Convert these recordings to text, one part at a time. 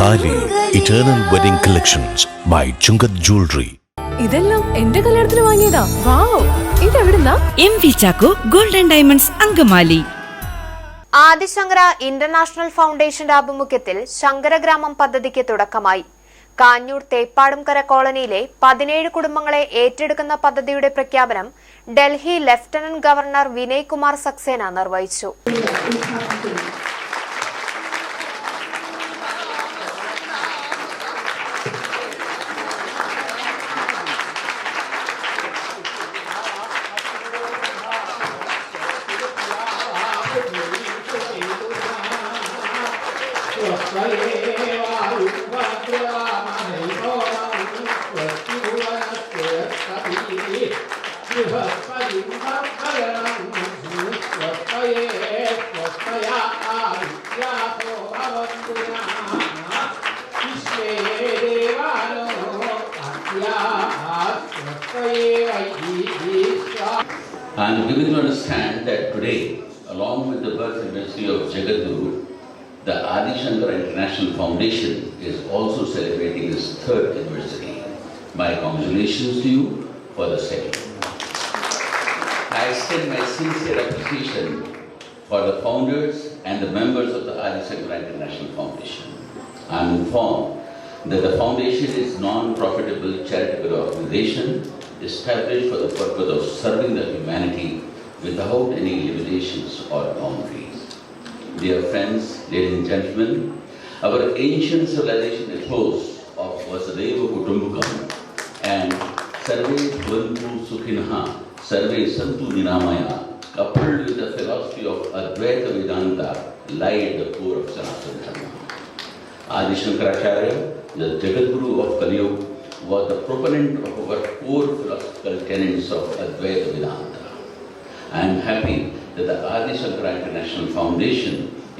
താലി eternal wedding collections by Chungath jewellery. ഇതെല്ലാം എന്റെ കല്യാണത്തിന് വാങ്ങിയതാ. വാവ്, ഇതെവിടുന്നാ? MV Chacko golden diamonds Angamaly. Adishankara international ഫൗണ്ടേഷന്റെ ആഭിമുഖ്യത്തിൽ ശങ്കരഗ്രാമം പദ്ധതിക്ക് തുടക്കമായി. കാഞ്ഞൂർ തേപ്പാടുംകര കോളനിയിലെ 17 കുടുംബങ്ങളെ ഏറ്റെടുക്കുന്ന പദ്ധതിയുടെ പ്രഖ്യാപനം ഡൽഹി ലഫ്റ്റനന്റ് ഗവർണർ വിനയ് കുമാർ സക്സേന നിർവഹിച്ചു. I am given to understand that today, along with the birth anniversary of Jagadguru, the Adi Shankara International Foundation is also celebrating its 3rd anniversary. My congratulations to you for the same. I extend my sincere appreciation for the founders and the members of the Adi Shankara International Foundation. I am informed that the foundation is a non-profitable charitable organization established for the purpose of serving the humanity without any limitations or boundaries. Dear friends, ladies and gentlemen, our ancient civilization ethos of Vasudhaiva Kutumbakam and Sarve Bhavantu Sukhinah, Sarve Santu Niramaya, coupled with the philosophy of Advaita Vedanta, lie at the core of Sanatana Dharma. Adi Shankaracharya, the Jagadguru of Kali Yuga, was the proponent of our core philosophical tenets of Advaita Vedanta. I am happy that the Adi Shankara International Foundation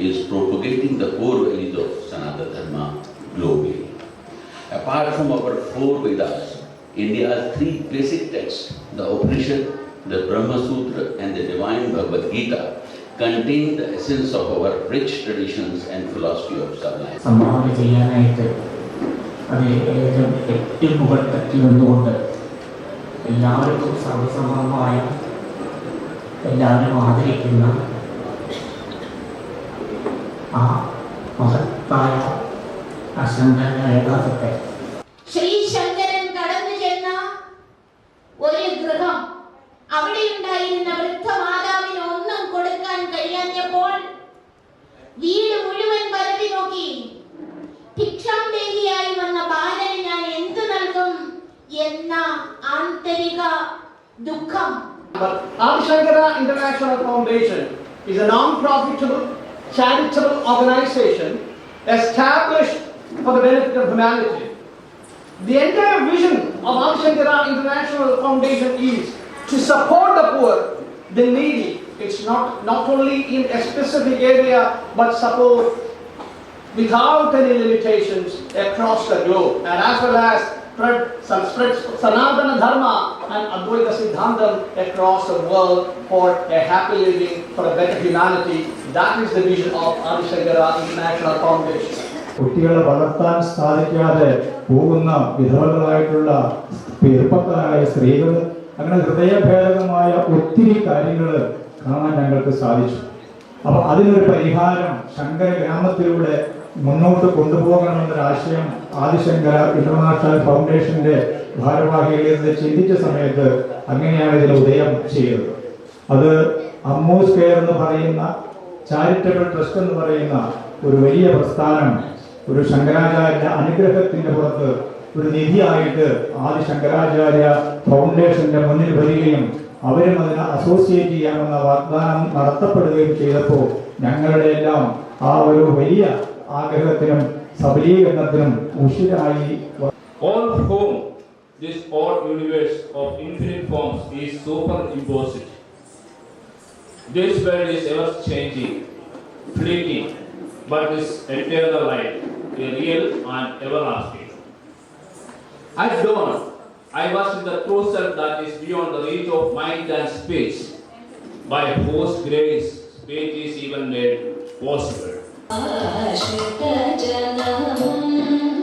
is propagating the core values of Sanatana Dharma globally. Apart from our 4 Vedas, India's 3 basic texts, the Upanishad, the Brahma Sutra and the Divine Bhagavad Gita, contain the essence of our rich traditions and philosophy of sublime. അത് ഏറ്റവും മുകളിൽ നിന്നുകൊണ്ട് എല്ലാവർക്കും സർവസമമായ എല്ലാവരും ആദരിക്കുന്ന ആ മഹത്തായ അശങ്കര ഏകാസത്തെ ശ്രീ ശങ്കരൻ കടന്നു ചെന്ന ഒരു ഗൃഹം, അവിടെയുണ്ടായിരുന്ന വൃദ്ധമാതാവിന് ഒന്നും കൊടുക്കാൻ കഴിയാഞ്ഞപ്പോൾ വീട് മുഴുവൻ പരതി നോക്കി. ഭിക്ഷാന്തേഹിയായി വന്ന ബാലന് ഞാൻ എന്ത് നൽകും എന്ന ആന്തരിക ദുഃഖം. Adi Shankara International Foundation is a non-profitable charitable organization established for the benefit of humanity. The entire vision of Adi Shankara International Foundation is to support the poor, the needy. It's not only in a specific area but support without any limitations across the globe, and as well as spread Sanatana Dharma and Advaita Siddhantam across the world for a happy living, for a better humanity. That is the vision of Adi Shankara International Foundation. കുട്ടികളെ വളർത്താൻ സാധിക്കാതെ പോകുന്ന വിധവകളായിട്ടുള്ള ചെറുപ്പക്കാരായ സ്ത്രീകൾ, അങ്ങനെ ഹൃദയഭേദകമായ ഒത്തിരി കാര്യങ്ങൾ കാണാൻ ഞങ്ങൾക്ക് സാധിച്ചു. അപ്പോൾ അതിനൊരു പരിഹാരം ശങ്കര ഗ്രാമത്തിലൂടെ മുന്നോട്ട് കൊണ്ടുപോകണമെന്നൊരാശയം ആദിശങ്കര ഇന്റർനാഷണൽ ഫൗണ്ടേഷന്റെ ഭാരവാഹികളിൽ ചിന്തിച്ച സമയത്ത് അങ്ങനെയാണ് ഇതിൽ ഉദയം ചെയ്തത്. അത് അമ്മൂസ് കെയർ എന്ന് പറയുന്ന ചാരിറ്റബിൾ ട്രസ്റ്റ് എന്ന് പറയുന്ന ഒരു വലിയ പ്രസ്ഥാനം ഒരു ശങ്കരാചാര്യ അനുഗ്രഹത്തിന്റെ പുറത്ത് ഒരു നിധിയായിട്ട് ആദി ശങ്കരാചാര്യ ഫൗണ്ടേഷന്റെ മുന്നിൽ വരികയും അവരും അതിനെ അസോസിയേറ്റ് ചെയ്യാമെന്ന വാഗ്ദാനം നടത്തപ്പെടുകയും ചെയ്തപ്പോൾ ഞങ്ങളുടെ എല്ലാം ആ ഒരു വലിയ ആഗ്രഹത്തിനും സബലീകരണത്തിനും ഉഷിരായി. All of whom this odd universe of infinite forms is superimposed. This world is ever changing, fleeting, but is eternal life, a real and everlasting. At dawn, I was in the true self that is beyond the reach of mind and speech, by whose grace speech is even made possible. ആശ്രിത ജനമം